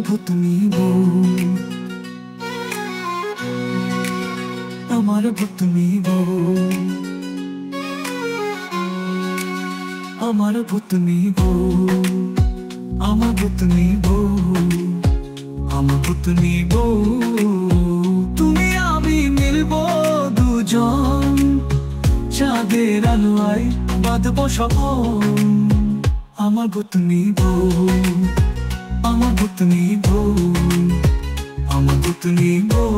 ভূতনি বউ, আমার ভূতনি বউ, আমার ভূতনি বউ, আমার ভূতনি বউ, আমার ভূতনি বউ। তুমি আমি মিলবো দুজন, চাঁদের আলোয় বাঁধবো স্বপন। আমার ভূতনি বউ, আমার ভূতনি বউ, আমার ভূতনি বউ।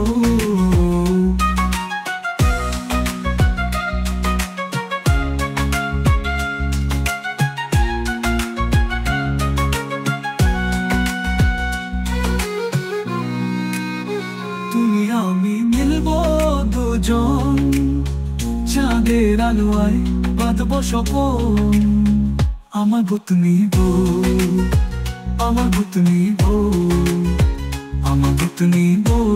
তুমি আমি মিলবো দুজন, চাঁদের আলোয় বাঁধবো স্বপন। আমার ভূতনি বউ, আমার ভূতনি বউ, আমার ভূতনি বউ।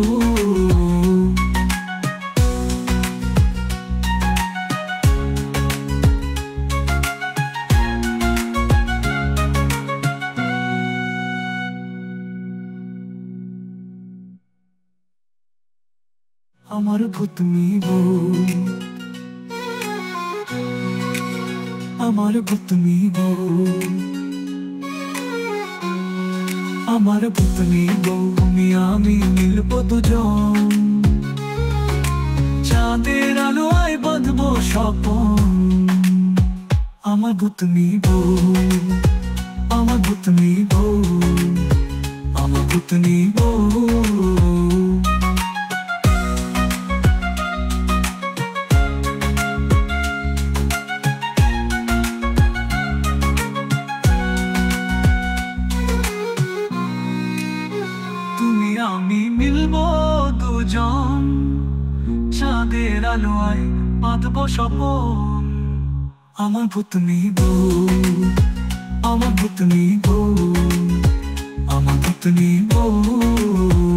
আমার ভূতনি বউ, আমার ভূতনি বউ, আমার ভূতনি বউ। তুমি আমি মিলবো দুজন, চাঁদের আলোয় বাঁধবো স্বপন। আমার ভূতনি বউ, আমার ভূতনি বউ, আমার ভূতনি বউ। তুমি আমি মিলবো দুজন, চাঁদের আলোয় বাঁধবো স্বপন। আমার ভূতনি বউ, আমার ভূতনি বউ, আমার ভূতনি বউ।